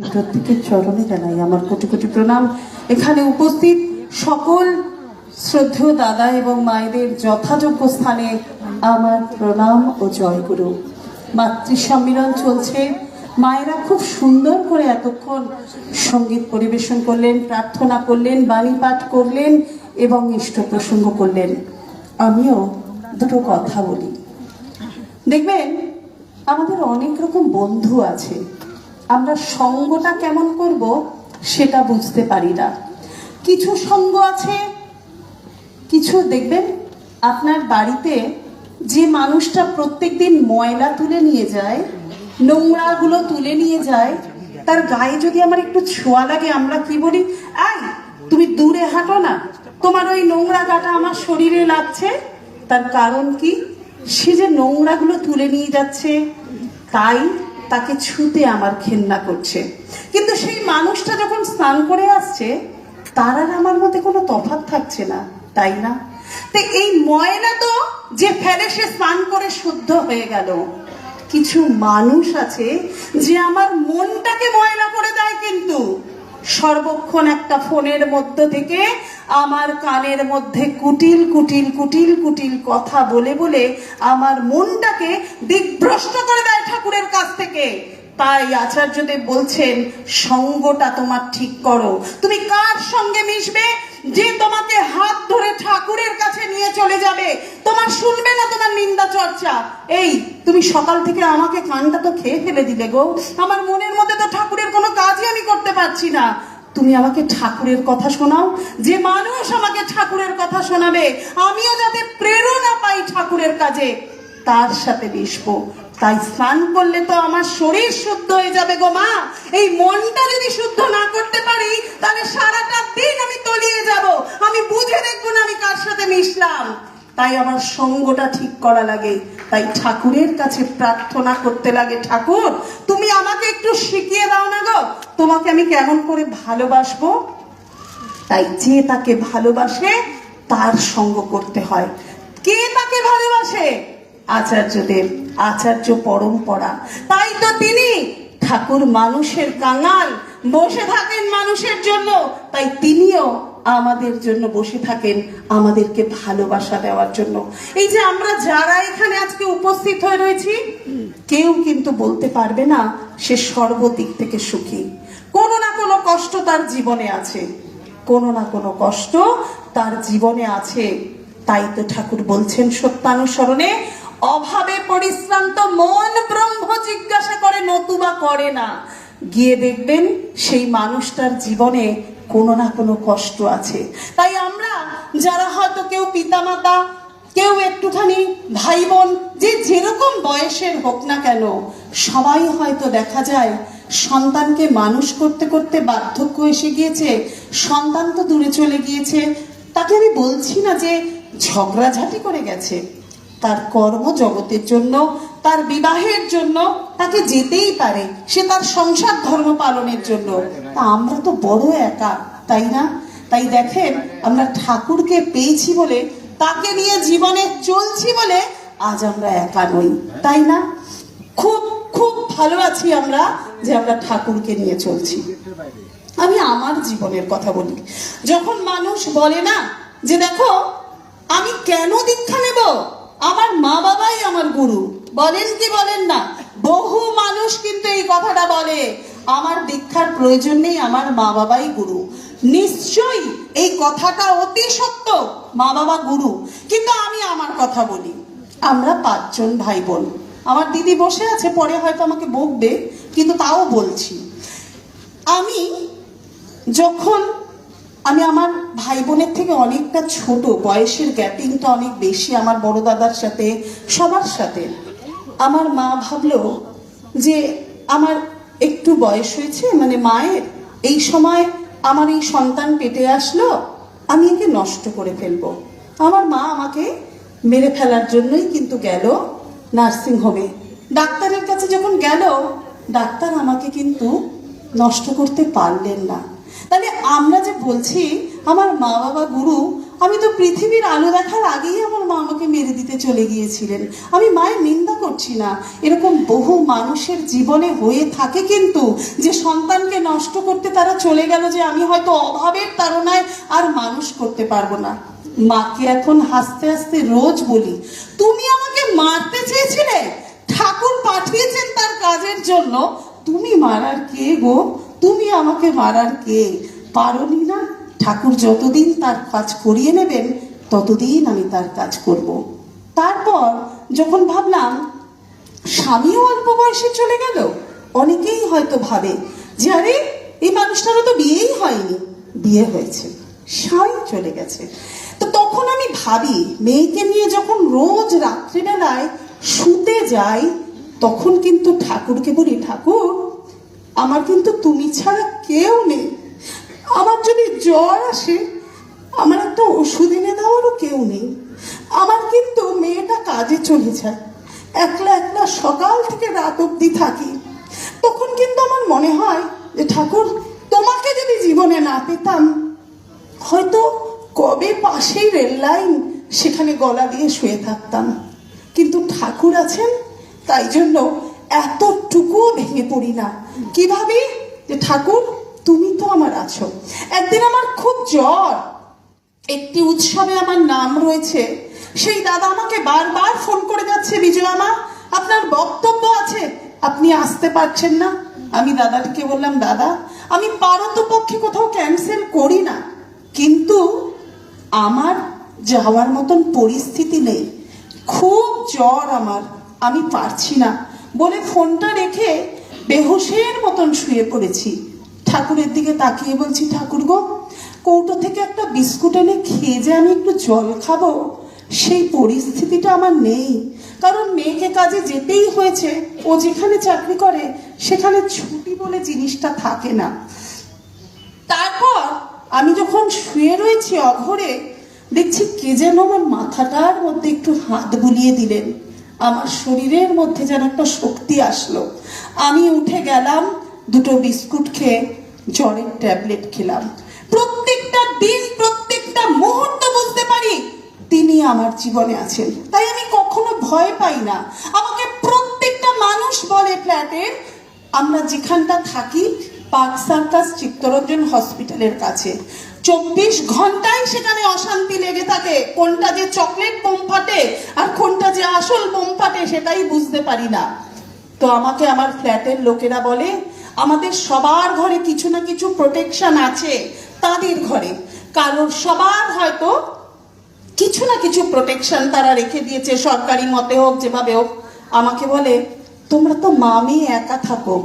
প্রত্যেকের চরণে জানাই আমার কোটি কোটি প্রণাম। এখানে উপস্থিত সকল শ্রদ্ধেয় দাদা এবং মায়েদের যথাযোগ্য স্থানে আমার প্রণাম ও জয়গুরু। মাতৃ সম্মিলন চলছে, মায়েরা খুব সুন্দর করে এতক্ষণ সঙ্গীত পরিবেশন করলেন, প্রার্থনা করলেন, বাণী পাঠ করলেন এবং ইষ্ট প্রসঙ্গ করলেন। আমিও দুটো কথা বলি। দেখবেন আমাদের অনেক রকম বন্ধু আছে, আমরা সঙ্গটা কেমন করব সেটা বুঝতে পারি না। কিছু সঙ্গ আছে, কিছু দেখবেন আপনার বাড়িতে যে মানুষটা প্রত্যেকদিন ময়লা তুলে নিয়ে যায়, নোংরাগুলো তুলে নিয়ে যায়, তার গায়ে যদি আমার একটু ছোঁয়া লাগে, আমরা কি বলি, এই তুমি দূরে হাঁটো না, তোমার ওই নোংরা গাটা আমার শরীরে লাগছে। তার কারণ কি? সে যে নোংরাগুলো তুলে নিয়ে যাচ্ছে, তাই তাকে ছুতে আমার ঘেন্না করছে। কিন্তু সেই মানুষটা যখন স্নান করে আসছে, তার আর আমার মধ্যে কোনো তফাৎ থাকছে না, তাই না? তো এই ময়লা তো যে ফেলে সে স্নান করে শুদ্ধ হয়ে গেল। কিছু মানুষ আছে যে আমার মনটাকে ময়লা করে দেয়, কিন্তু সর্বক্ষণ একটা ফোনের মধ্য থেকে আমার কানের মধ্যে কুটিল কুটিল কুটিল কুটিল কথা বলে বলে আমার মনটাকে দিগ্ভ্রষ্ট করে দেয় ঠাকুরের কাছ থেকে। তাই আচার্যদেব বলছেন, সঙ্গটা তোমার ঠিক করো। তুমি কার সঙ্গে মিশবে যে তোমাকে হাত ধরে ঠাকুরের কাছে নিয়ে চলে যাবে? তোমার শুনবে না তোমার নিন্দা চর্চা। এই তুমি সকাল থেকে আমাকে কানটা তো খেয়ে ফেলে দিলে গো, আমার মনের মধ্যে তো ঠাকুরের কোনো কাজই আমি করতে পারছি না। তুমি আমাকে ঠাকুরের কথা শোনাও। যে মানুষ আমাকে ঠাকুরের কথা শোনাবে, আমিও যাতে প্রেরণা পাই ঠাকুরের কাজে, তার সাথে মিশবো। তাই স্নান করলে তো আমার শরীর শুদ্ধ হয়ে যাবে গো মা। এই মনটা যদি শুদ্ধ না করতে পারি, তাহলে সারাটা দিন আমি তলিয়ে যাব, আমি বুঝে দেখবো না আমি কার সাথে মিশলাম। তাই আমার সঙ্গটা ঠিক করা লাগে। তাই ঠাকুরের কাছে প্রার্থনা করতে লাগে, ঠাকুর তুমি আমাকে একটু শিখিয়ে দাও না গো, তোমাকে আমি কেমন করে ভালোবাসবো। তাই যে তাকে ভালোবাসে তার সঙ্গ করতে হয়। কে তাকে ভালোবাসে? আচার্যদেব, আচার্য পরম্পরা। তাই তো তিনি ঠাকুর মানুষের কাঙাল, বসে থাকেন মানুষের জন্য। তাই তিনিও আমাদের জন্য বসে থাকেন, আমাদেরকে ভালোবাসা দেওয়ার জন্য। এই যে আমরা যারা এখানে আজকে উপস্থিত হয়ে রয়েছি, কেউ কিন্তু বলতে পারবে না সে সর্বদিক থেকে সুখী। কোনো না কোনো কষ্ট তার জীবনে আছে, কোনো না কোনো কষ্ট তার জীবনে আছে। তাই তো ঠাকুর বলছেন সত্যানুসরণে, অভাবে পরিশ্রান্ত মন ব্রহ্ম জিজ্ঞাসা করে নতুবা করে না। গিয়ে দেখবেন সেই মানুষটার জীবনে কোনো না কোনো কষ্ট আছে। তাই আমরা যারা হয়তো কেউ পিতামাতা, কেউ একটুখানি ভাই বোন, যে যেরকম বয়সের হোক না কেন, সবাই হয়তো দেখা যায় সন্তানকে মানুষ করতে করতে বার্ধক্য এসে গিয়েছে, সন্তান তো দূরে চলে গিয়েছে। তাকে আমি বলছি না যে ঝগড়াঝাটি করে গেছে, তার কর্মজগতের জন্য, তার বিবাহের জন্য তাকে যেতেই পারে, সে তার সংসার ধর্ম পালনের জন্য। তা আমরা তো বড় একা, তাই না? তাই দেখেন আমরা ঠাকুরকে পেয়েছি বলে, তাকে নিয়ে জীবনে চলছি বলে আজ আমরা একা নই, তাই না? খুব খুব ভালো আছি আমরা যে আমরা ঠাকুরকে নিয়ে চলছি। আমি আমার জীবনের কথা বলি। যখন মানুষ বলে না যে দেখো আমি কেন দীক্ষা নেব, আমার মা বাবাই আমার গুরু, বলেন কি বলেন না? বহু মানুষ কিন্তু এই কথাটা বলে, আমার দীক্ষার প্রয়োজন নেই, আমার মা বাবাই গুরু। নিশ্চয়ই এই কথাটা অতি সত্য, মা বাবা গুরু। কিন্তু আমি আমার কথা বলি, আমরা 5 জন ভাই বোন। আমার দিদি বসে আছে, পরে হয়তো আমাকে বকবে, কিন্তু তাও বলছি। আমি আমার ভাই বোনের থেকে অনেকটা ছোট, বয়সের গ্যাপিংটা অনেক বেশি আমার বড় দাদার সাথে, সবার সাথে। আমার মা ভাবলো যে আমার একটু বয়স হয়েছে, মানে মায়ের এই সময় আমার এই সন্তান পেটে আসলো, আমি একে নষ্ট করে ফেলবো। আমার মা আমাকে মেরে ফেলার জন্যই কিন্তু গেল নার্সিং হোমে। ডাক্তারের কাছে যখন গেল, ডাক্তার আমাকে কিন্তু নষ্ট করতে পারলেন না। তাহলে আমরা যে বলছি আমার মা বাবা গুরু, আমি তো পৃথিবীর আলো দেখার আগেই আমার মা আমাকে মেরে দিতে চলে গিয়েছিলেন। আমি মায়ের নিন্দা করছি না, এরকম বহু মানুষের জীবনে হয়ে থাকে কিন্তু, যে সন্তানকে নষ্ট করতে তারা চলে গেল, যে আমি হয়তো অভাবের তাড়নায় আর মানুষ করতে পারবো না। মাকে এখন হাসতে হাসতে রোজ বলি, তুমি আমাকে মারতে চেয়েছিলে, ঠাকুর পাঠিয়েছেন তার কাজের জন্য, তুমি মারার কে গো? তুমি আমাকে মারার কে? পারোনি না? ঠাকুর যতদিন তার কাজ করিয়ে নেবেন ততদিন আমি তার কাজ করব। তারপর যখন ভাবলাম স্বামীও অল্প বয়সে চলে গেল, অনেকেই হয়তো ভাবে যে আরে এই মানুষটারও তো বিয়েই হয়নি। বিয়ে হয়েছে, স্বামী চলে গেছে। তো তখন আমি ভাবি, মেয়েকে নিয়ে যখন রোজ রাত্রিবেলায় শুতে যাই, তখন কিন্তু ঠাকুরকে বলি, ঠাকুর আমার কিন্তু তুমি ছাড়া কেউ নেই। আমার যদি জ্বর আসে, আমার একটা ওষুধ এনে দেওয়ারও কেউ নেই। আমার কিন্তু মেয়েটা কাজে চলে যায়, একলা একলা সকাল থেকে রাত অবধি থাকি। তখন কিন্তু আমার মনে হয় যে ঠাকুর তোমাকে যদি জীবনে না পেতাম, হয়তো কবে পাশেই রেল লাইন, সেখানে গলা দিয়ে শুয়ে থাকতাম। কিন্তু ঠাকুর আছেন, তাই জন্য এতটুকুও ভেঙে পড়ি না। কিভাবে? যে ঠাকুর তুমি তো আমার আছো। একদিন আমার খুব জ্বর, একটি উৎসবে আমার নাম রয়েছে, সেই দাদা আমাকে বারবার ফোন করে যাচ্ছে, বিজয়া মা আপনার বক্তব্য আছে, আপনি আসতে পারছেন না। আমি দাদাটিকে বললাম, দাদা আমি পারতপক্ষে কোথাও ক্যান্সেল করি না, কিন্তু আমার যাওয়ার মতন পরিস্থিতি নেই, খুব জ্বর আমার, আমি পারছি না বলে ফোনটা রেখে বেহুশের মতন শুয়ে পড়েছি। ঠাকুরের দিকে তাকিয়ে বলছি, ঠাকুর গো কৌটো থেকে একটা বিস্কুট এনে খেয়ে যে আমি একটু জল খাবো, সেই পরিস্থিতিটা আমার নেই। কারণ মেয়েকে কাজে যেতেই হয়েছে, ও যেখানে চাকরি করে সেখানে ছুটি বলে জিনিসটা থাকে না। তারপর আমি যখন শুয়ে রয়েছি অঘরে, দেখছি কে যেন আমার মাথাটার মধ্যে একটু হাত বুলিয়ে দিলেন, আমার শরীরের মধ্যে যেন একটা শক্তি আসলো। আমি উঠে গেলাম, দুটো বিস্কুট খেয়ে জ্বরের ট্যাবলেট খেলাম। প্রত্যেকটা দিন, প্রত্যেকটা মুহূর্ত বুঝতে পারি তিনি আমার জীবনে আছেন, তাই আমি কখনো ভয় পাই না। আমাকে প্রত্যেকটা মানুষ বলে, ফ্ল্যাটের আমরা যেখানটা থাকি পার্ক সার্কাস চিত্তরঞ্জন হসপিটালের কাছে, 24 ঘন্টায় সেখানে অশান্তি লেগে থাকে। কোনটা যে চকলেট বোম ফাটে আর কোনটা যে আসল বোম ফাটে সেটাই বুঝতে পারি না। তো আমাকে আমার ফ্ল্যাটের লোকেরা বলে, আমাদের সবার ঘরে কিছু না কিছু প্রোটেকশন আছে, তাদের ঘরে কারোর সবার হয়তো কিছু না কিছু প্রোটেকশন তারা রেখে দিয়েছে, সরকারি মতে হোক যেভাবে হোক। আমাকে বলে, তোমরা তো মামি একা থাকো,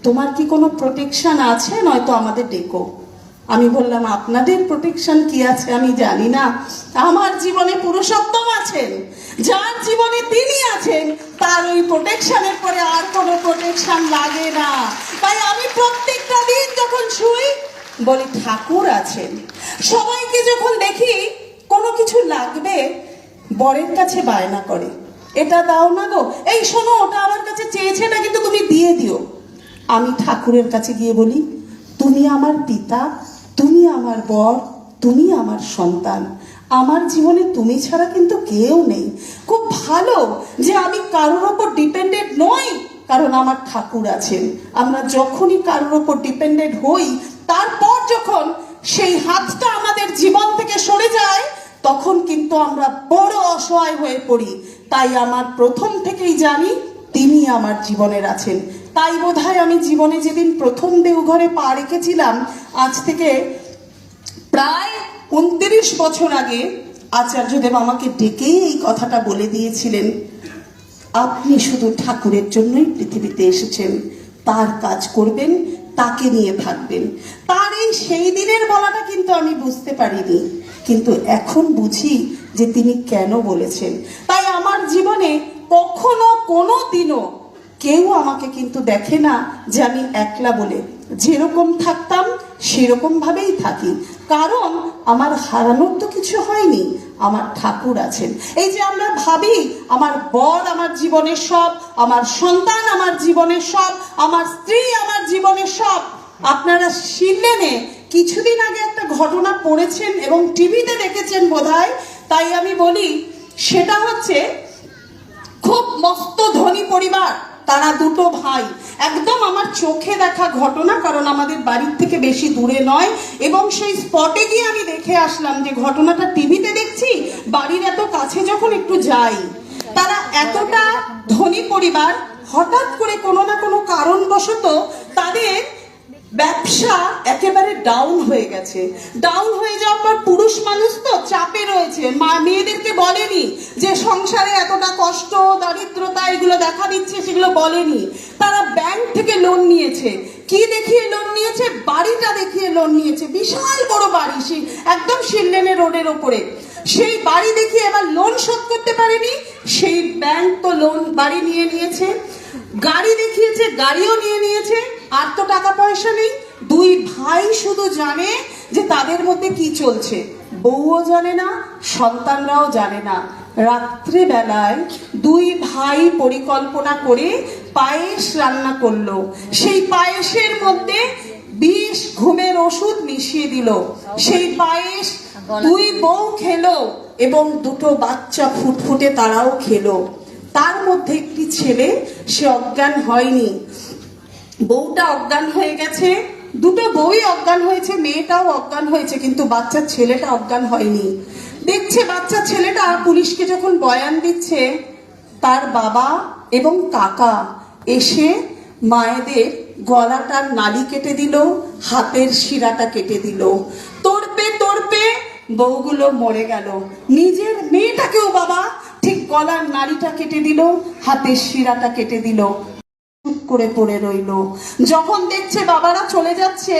তোমার কি কোনো প্রোটেকশন আছে? নয়তো আমাদের ডেকো। আমি বললাম, আপনাদের প্রোটেকশন কি আছে আমি জানি না, আমার জীবনে পুরুষোত্তম আছেন, যার জীবনে তিনি আছেন তার ওই প্রোটেকশনের পরে আর কোনো প্রোটেকশন লাগে না। তাই আমি প্রত্যেকটা দিন যখন শুই বলি ঠাকুর আছেন। সবাইকে যখন দেখি কোনো কিছু লাগবে, বরের কাছে বায়না করে, এটা দাও না গো, এই শোনো ওটা আমার কাছে চেয়েছে না কিন্তু তুমি দিয়ে দিও। আমি ঠাকুরের কাছে গিয়ে বলি, তুমি আমার পিতা, তুমি আমার বর, তুমি আমার সন্তান, আমার জীবনে তুমি ছাড়া কিন্তু কেউ নেই। খুব ভালো যে আমি কারোর ওপর ডিপেন্ডেন্ট নই, কারণ আমার ঠাকুর আছেন। আমরা যখনই কারোর ওপর ডিপেন্ডেন্ট হই, তারপর যখন সেই হাতটা আমাদের জীবন থেকে সরে যায়, তখন কিন্তু আমরা বড় অসহায় হয়ে পড়ি। তাই আমার প্রথম থেকেই জানি তিনি আমার জীবনের আছেন। তাই বোধহয় আমি জীবনে যেদিন প্রথম দেওঘরে পা রেখেছিলাম, আজ থেকে প্রায় 29 বছর আগে আচার্যদেব আমাকে ডেকেই এই কথাটা বলে দিয়েছিলেন, আপনি শুধু ঠাকুরের জন্যই পৃথিবীতে এসেছেন, তার কাজ করবেন, তাকে নিয়ে থাকবেন। তার এই সেই দিনের বলাটা কিন্তু আমি বুঝতে পারিনি, কিন্তু এখন বুঝি যে তিনি কেন বলেছেন। তাই আমার জীবনে কখনো কোনো দিনও কেউ আমাকে কিন্তু দেখে না যে আমি একলা বলে, যেরকম থাকতাম সেরকম ভাবেই থাকি, কারণ আমার হারানোর তো কিছু হয়নি, আমার ঠাকুর আছেন। এই যে আমরা ভাবি আমার বর আমার জীবনের সব, আমার সন্তান আমার জীবনের সব, আমার স্ত্রী আমার জীবনের সব, আপনারা শিরলেনে কিছুদিন আগে একটা ঘটনা পড়েছেন এবং টিভিতে দেখেছেন বোধহয়, তাই আমি বলি সেটা হচ্ছে খুব মস্ত ধনী পরিবার, তারা দুটো ভাই, একদম আমার চোখে দেখা ঘটনা, কারণ আমাদের বাড়ির থেকে বেশি দূরে নয় এবং সেই স্পটে গিয়ে আমি দেখে আসলাম যে ঘটনাটা টিভিতে দেখছি, বাড়ির এত কাছে যখন একটু যাই। তারা এতটা ধনী পরিবার, হঠাৎ করে কোনো না কোনো কারণবশত তাদের ব্যবসা একেবারে ডাউন হয়ে গেছে। ডাউন হয়ে যাওয়ার পর পুরুষ মানুষ তো চাপে রয়েছে, মেয়েদেরকে বলেনি যে সংসারে এতটা কষ্ট দারিদ্রতা এগুলো দেখা দিচ্ছে, সেগুলো বলেনি। তারা ব্যাংক থেকে লোন নিয়েছে। কি দেখিয়ে লোন নিয়েছে? বাড়িটা দেখিয়ে লোন নিয়েছে, বিশাল বড় বাড়ি, একদম শিললেনের রোডের ওপরে। সেই বাড়ি দেখিয়ে এবার লোন শোধ করতে পারেনি, সেই ব্যাংক তো লোন বাড়ি নিয়ে নিয়েছে। গাড়ি দেখিয়েছে, গাড়িও নিয়ে নিয়েছে, আর তো টাকা পয়সা নেই। দুই ভাই শুধু জানে যে তাদের মধ্যে কি চলছে, বউও জানে না, সন্তানরাও জানে না। রাত্রিবেলায় দুই ভাই পরিকল্পনা করে পায়েস রান্না করলো। সেই পায়েসের মধ্যে বিষ ঘুমের ওষুধ মিশিয়ে দিল। সেই পায়েস দুই বউ খেলো এবং দুটো বাচ্চা ফুটফুটে তারাও খেলো। তার মধ্যে একটি ছেলে, সে অজ্ঞান হয়নি, বউটা অজ্ঞান হয়ে গেছে, দুটো বউই অজ্ঞান হয়েছে, মেয়েটাও অজ্ঞান হয়েছে, কিন্তু বাচ্চা ছেলেটা অজ্ঞান হয়নি। দেখছে বাচ্চা ছেলেটা পুলিশকে যখন বয়ান দিচ্ছে, তার বাবা এবং কাকা এসে মায়েদের গলাটার নালি কেটে দিল, হাতের শিরাটা কেটে দিল। তোড়পে তোড়পে বউগুলো মরে গেল। নিজের মেয়েটাকেও বাবা ঠিক গলার নাড়িটা কেটে দিল, হাতের শিরাটা কেটে দিল, করে পড়ে রইল। যখন দেখছে বাবারা চলে যাচ্ছে,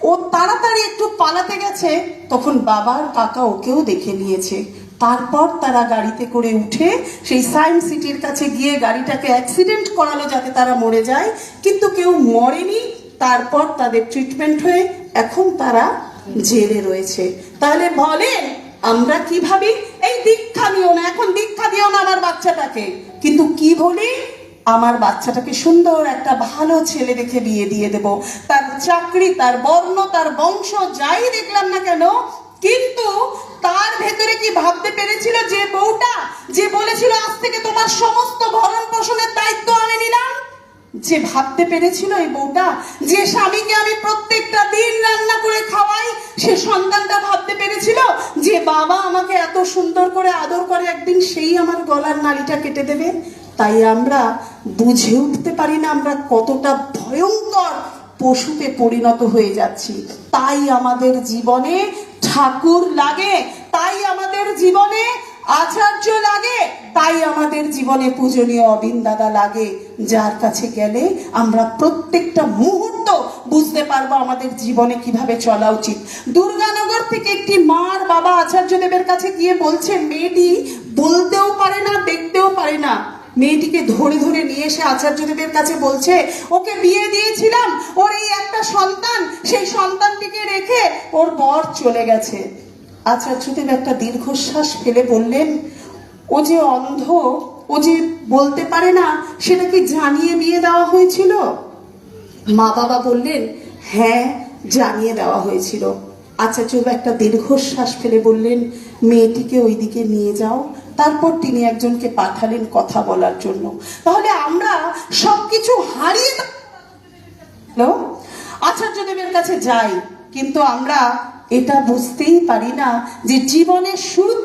ও তাড়াতাড়ি একটু পালাতে গেছে, তখন বাবার কাকা ওকেও দেখে নিয়েছে। তারপর তারা গাড়িতে করে উঠে সেই সায়েন্স সিটির কাছে গিয়ে গাড়িটাকে অ্যাক্সিডেন্ট করালো যাতে তারা মরে যায়, কিন্তু কেউ মরেনি। তারপর তাদের ট্রিটমেন্ট হয়ে এখন তারা জেলে রয়েছে। তাহলে বলেন আমরা কি ভাবি? এই দীক্ষা নিও না, এখন দীক্ষা দিও না আমার বাচ্চাটাকে, কিন্তু কি বলি? আমার বাচ্চাটাকে সুন্দর একটা ভালো ছেলে দেখে বিয়ে দিয়ে দেব, তার চাকরি, তার বর্ণ, তার বংশ যাই দেখলাম না কেন, কিন্তু তার ভেতরে কি ভাবতে পেরেছিল যে বউটা যে বলেছিল আজ থেকে তোমার সমস্ত ভরণ পোষণের দায়িত্ব আমি নিলাম, যে ভাবতে পেরেছিল এই বউটা যে স্বামীকে আমি প্রত্যেকটা দিন রান্না করে খাওয়াই, সে সন্তানটা ভাবতে পেরেছিল যে বাবা আমাকে এত সুন্দর করে আদর করে, একদিন সেই আমার গলার নালিটা কেটে দেবে? তাই আমরা বুঝে উঠতে পারি না আমরা কতটা ভয়ঙ্কর পশুতে পরিণত হয়ে যাচ্ছি। তাই আমাদের জীবনে ঠাকুর লাগে, তাই আমাদের জীবনে আচার্য লাগে, তাই আমাদের জীবনে পূজনীয় অবিন দাদা লাগে, যার কাছে গেলে আমরা প্রত্যেকটা মুহূর্ত বুঝতে পারবো আমাদের জীবনে কিভাবে চলা উচিত। দুর্গানগর থেকে একটি মার বাবা আচার্যদেবের কাছে গিয়ে বলছে, মেয়েটি বলতেও পারে না, দেখতেও পারে না। মেয়েটিকে ধরে ধরে নিয়ে এসে আচার্যদেবের কাছে বলছে, ওকে বিয়ে দিয়েছিলাম, ওর এই একটা সন্তান, সেই সন্তানটিকে রেখে ওর বর চলে গেছে। আচার্যদেব একটা দীর্ঘশ্বাস ফেলে বললেন, ও যে অন্ধ, ও যে বলতে পারে না, সেটা কি জানিয়ে বিয়ে দেওয়া হয়েছিল? মা বাবা বললেন, হ্যাঁ জানিয়ে দেওয়া হয়েছিল। আচার্যদেব একটা দীর্ঘশ্বাস ফেলে বললেন, মেয়েটিকে ওইদিকে নিয়ে যাও। তারপর তিনি একজনকে পাঠালেন কথা বলার জন্য। তাহলে আমরা সবকিছু হারিয়ে আচার্যদেবের কাছে যাই, কিন্তু আমরা এটা বুঝতেই পারি না যে জীবনের শুরু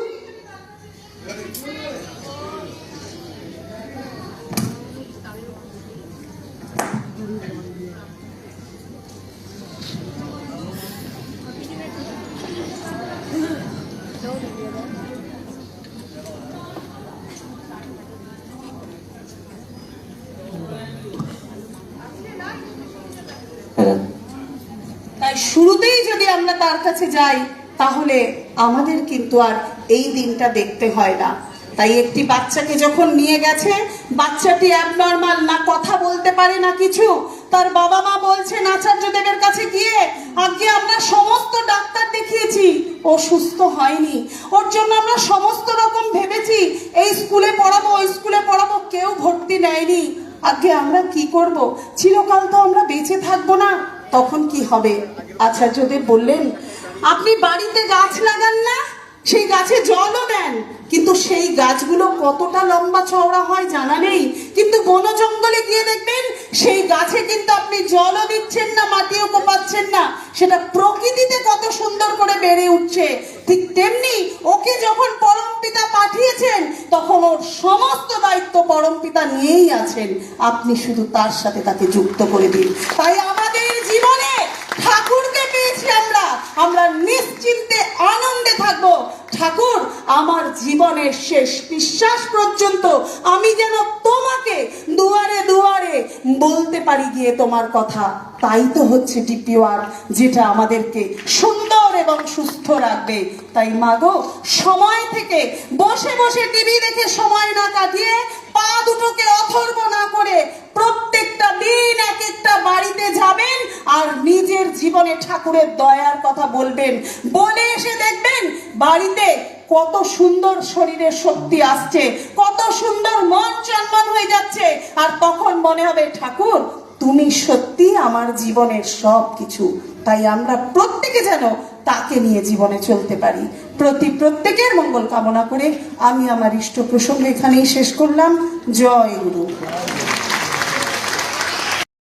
তাই শুরুতেই যদি আমরা তার কাছে যাই, তাহলে আমাদের কিন্তু আর এই দিনটা দেখতে হয় না। তাই একটি বাচ্চাকে যখন নিয়ে গেছে, বাচ্চাটি অ্যাবনর্মাল, না কথা বলতে পারে না কিছু, তার বাবা মা বলছেন আচার্যদেবের কাছে গিয়ে, আগে আমরা সমস্ত ডাক্তার দেখিয়েছি, ও সুস্থ হয়নি, ওর জন্য আমরা সমস্ত রকম ভেবেছি, এই স্কুলে পড়াবো ওই স্কুলে পড়াবো, কেউ ভর্তি নেয়নি, আগে আমরা কি করব? চিরকাল তো আমরা বেঁচে থাকবো না, তখন কি হবে? আচার্যদেব বললেন, আপনি বাড়িতে গাছ লাগান না, সেই গাছে জলও দেন, কিন্তু সেই গাছগুলো কতটা লম্বা চওড়া হয় জানা নেই, কিন্তু বন জঙ্গলে গিয়ে দেখবেন সেই গাছে কিন্তু আপনি জলও দিচ্ছেন না, মাটিও কোপাচ্ছেন না, সেটা প্রকৃতিতে কত সুন্দর করে বেড়ে উঠছে। ঠিক তেমনি ওকে যখন পরমপিতা পাঠিয়েছেন তখন ওর সমস্ত দায়িত্ব পরমপিতা নিয়েই আছেন, আপনি শুধু তার সাথে তাকে যুক্ত করে দিন। তাই আমাদের জীবনে ঠাকুরকে পেয়েছি, আমরা নিশ্চিন্তে আনন্দে থাকবো। ঠাকুর, আমার জীবনের শেষ নিঃশ্বাস পর্যন্ত আমি যেন তোমাকে দুয়ারে দুয়ারে বলতে পারি গিয়ে তোমার কথা। তাই তো হচ্ছে ডিপি ওয়ার্ক, যেটা আমাদেরকে সুন্দর এবং সুস্থ রাখবে। তাই মাগো, সময় থেকে বসে বসে টিভি দেখে সময় না কাটিয়ে, পা দুটোকে অথর্ব না করে প্রত্যেকটা দিন এক একটা বাড়িতে যাবেন আর নিজের জীবনে ঠাকুরের দয়ার কথা বলবেন। বলে এসে দেখবেন বাড়িতে কত সুন্দর শরীরে শক্তি আসছে, কত সুন্দর মন চনমন হয়ে যাচ্ছে। আর তখন মনে হবে, ঠাকুর তুমি সত্যি আমার জীবনের সব কিছু। তাই আমরা প্রত্যেকে যেন তাকে নিয়ে জীবনে চলতে পারি। প্রত্যেকের মঙ্গল কামনা করে আমি আমার ইষ্ট প্রসঙ্গ এখানেই শেষ করলাম। জয় গুরু।